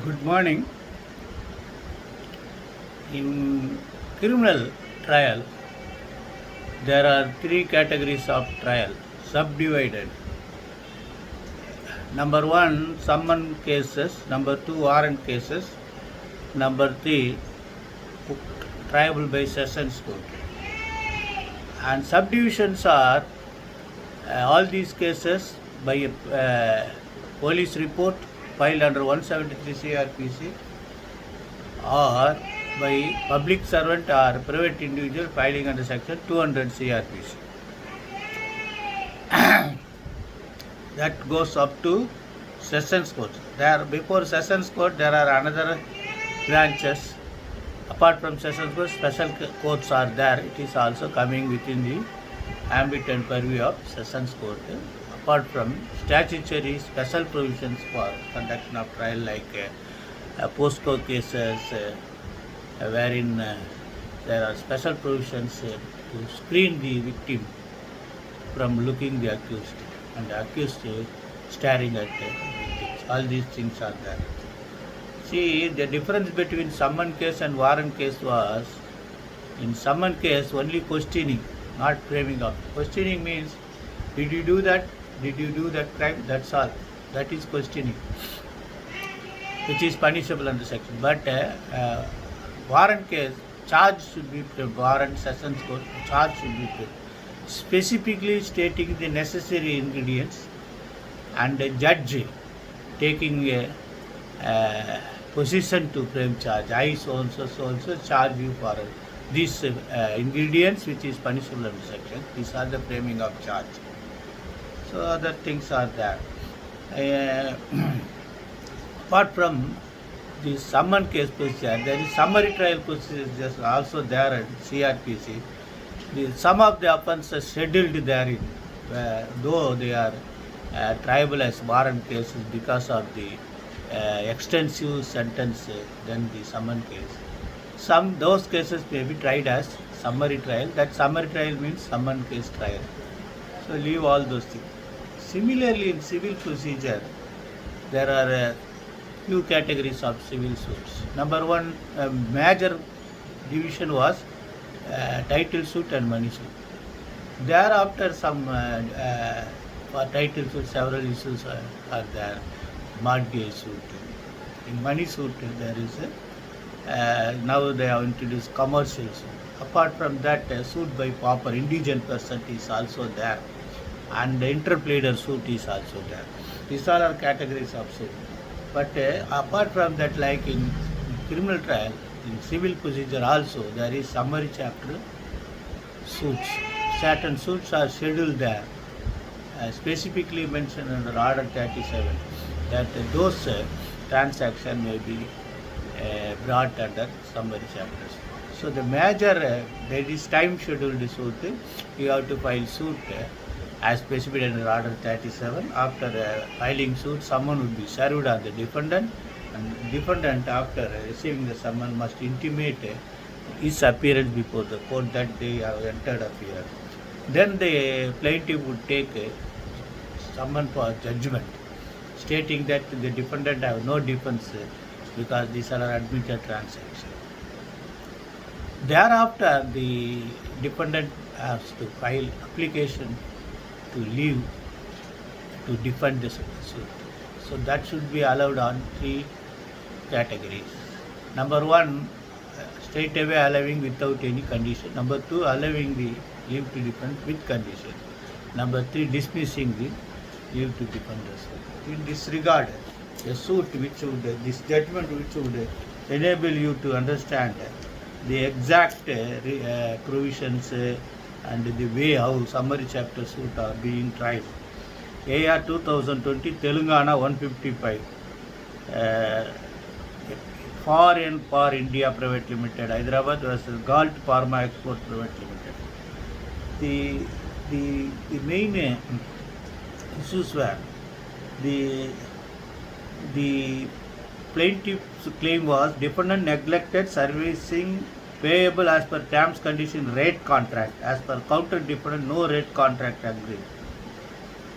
Good morning. In criminal trial, there are three categories of trial subdivided. Number one, summon cases. Number two, warrant cases. Number three, trial by sessions court. And subdivisions are all these cases by a police report filed under 173 CRPC or by public servant or private individual filing under section 200 CRPC. That goes up to sessions court. There before sessions court there are another branches. Apart from sessions court, special courts are there. It is also coming within the ambit and purview of sessions court. Apart from statutory special provisions for conduction of trial like POSCO cases, wherein there are special provisions to screen the victim from looking the accused and the accused staring at the victims. All these things are there. See, the difference between summon case and warrant case was, in summon case only questioning, not framing up. Questioning means, did you do that? Did you do that crime? That's all. That is questioning, which is punishable under section. But warrant case, charge should be warrant sessions court, charge should be specifically stating the necessary ingredients, and the judge taking a position to frame charge. I so and so charge you for these ingredients, which is punishable under section. These are the framing of charge. So other things are there. Apart from the summon case procedure, there is summary trial procedure also there at CRPC. Some of the offences scheduled therein, though they are triable as warrant cases because of the extensive sentence than the summon case. Those cases may be tried as summary trial. That summary trial means summon case trial. So leave all those things. Similarly, in civil procedure, there are few categories of civil suits. Number one, major division was title suit and money suit. Thereafter, some for title suit, several issues are there. Mortgage suit. In money suit, there is now they have introduced commercial suit. Apart from that, suit by pauper, indigent person is also there, and the interpleader suit is also there. These all are categories of suit. But apart from that, like in criminal trial, in civil procedure also, there is summary chapter suits. Certain suits are scheduled there, specifically mentioned under Order 37, that those transactions may be brought under summary chapters. So the major, there is time scheduled suit, you have to file suit as specified under Order 37. After filing suit, someone would be served on the defendant, and defendant, after receiving the summons, must intimate his appearance before the court that they have entered appear. Then the plaintiff would take summons for judgment, stating that the defendant have no defense because these are admitted transactions. Thereafter, the defendant has to file application to leave to defend the suit. So that should be allowed on three categories. Number one, straight away allowing without any condition. Number two, allowing the leave to defend with condition. Number three, dismissing the leave to defend the suit. In this regard, a suit which would, this judgment which would enable you to understand the exact provisions and the way how summary chapter suit are being tried. AR 2020 Telangana 155. For India Private Limited, Hyderabad versus Galt Pharma Export Private Limited. The main issues were the plaintiff's claim was defendant neglected servicing payable as per terms condition rate contract. As per counter defendant, no rate contract agreed.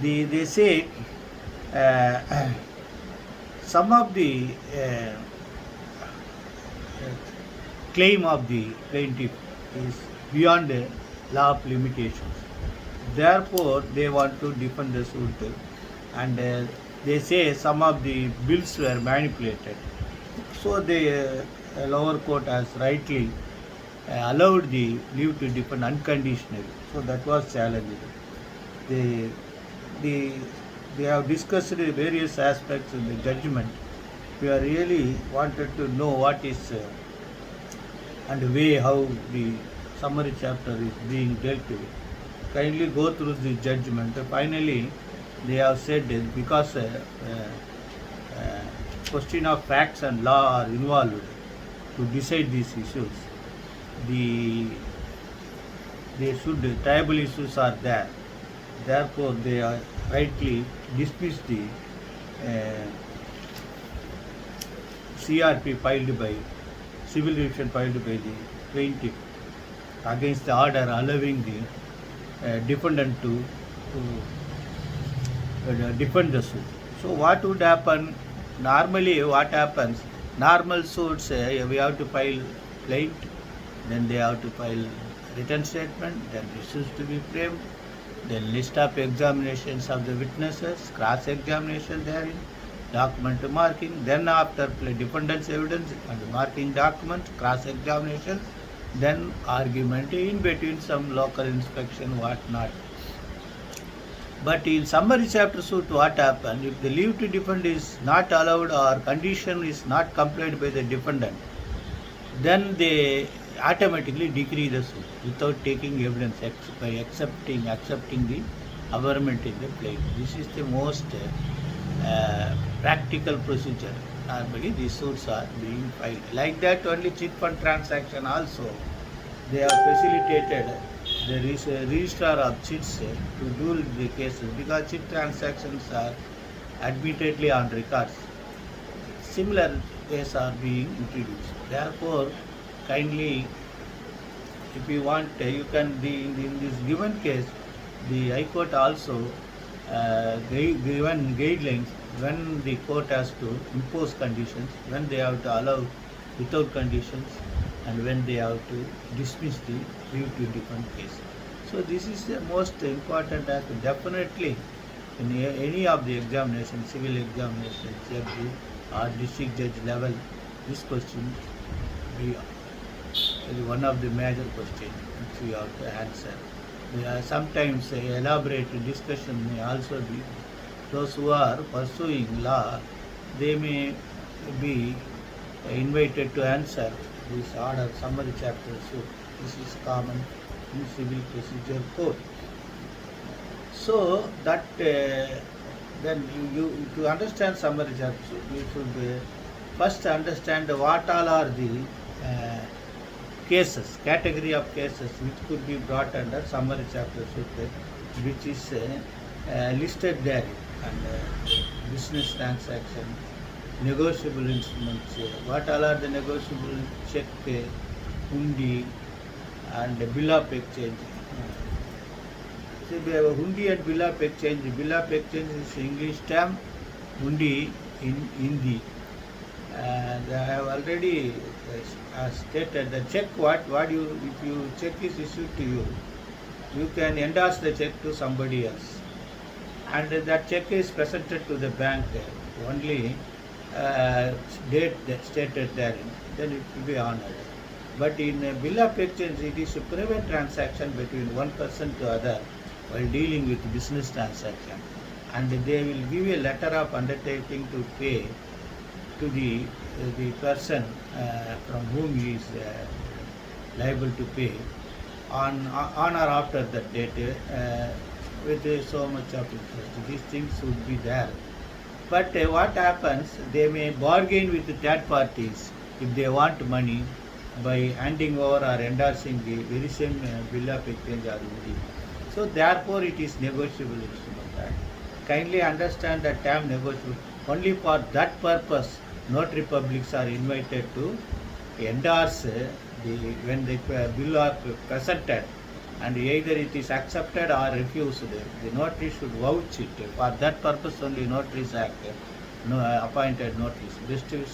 They say some of the claim of the plaintiff is beyond the law of limitations. Therefore, they want to defend the suit, and they say some of the bills were manipulated. So the lower court has rightly allowed the leave to defend unconditionally. So that was challenged. They, they, they have discussed the various aspects in the judgment. We are really wanted to know what is and the way how the summary chapter is being dealt with. Kindly go through the judgment. Finally, they have said because question of facts and law are involved to decide these issues. Tribal issues are there. Therefore, they are rightly dismissed the CRP filed by civil division filed by the plaintiff against the order allowing the defendant to defend the suit. So what would happen? Normally what happens? Normal suits we have to file plaint, then they have to file written statement, then issues to be framed, then list of examinations of the witnesses, cross-examination therein, document marking, then after defendant's evidence and marking document, cross-examination, then argument in between, some local inspection, what not. But in summary chapter suit, what happened? If the leave to defend is not allowed or condition is not complied by the defendant, then they automatically decree the suit without taking evidence by accepting the averment in the plaint. This is the most practical procedure. Normally these suits are being filed. Like that only chit fund transaction also, they have facilitated the registrar of chits to do the cases, because chit transactions are admittedly on records. Similar cases are being introduced. Therefore, kindly, if you want, you can in this given case, the High Court also given guidelines when the court has to impose conditions, when they have to allow without conditions, and when they have to dismiss the leave to defend case. So this is the most important aspect. Definitely, in any of the examinations, civil examinations, judge or district judge level, this question is one of the major questions which we have to answer. Sometimes elaborate discussion may also be. Those who are pursuing law, they may be invited to answer this order summary chapter suit. This is common in civil procedure code. So that then you to understand summary chapter suit, you should first understand what all are the cases, category of cases which could be brought under summary chapter suit, which is listed there, and business transaction, negotiable instruments, what all are the negotiable, check, hundi, and bill of exchange. See, we have a hundi and bill of exchange. Bill of exchange is English term, hundi in Hindi. And I have already stated the check. If you check is issued to you, you can endorse the check to somebody else, and that check is presented to the bank. Only date that stated therein, then it will be honored. But in a bill of exchange, it is a private transaction between one person to other while dealing with business transaction, and they will give a letter of undertaking to pay to the person from whom he is liable to pay on or after that date with so much of interest. These things would be there. But what happens, they may bargain with the third parties if they want money by handing over or endorsing the very same bill of exchange or hundi. So therefore it is negotiable instrument. Kindly understand the term negotiable. Only for that purpose notary publics are invited to endorse when the bill are presented, and either it is accepted or refused. The notary should vouch it. For that purpose only Notaries Act no appointed notice. District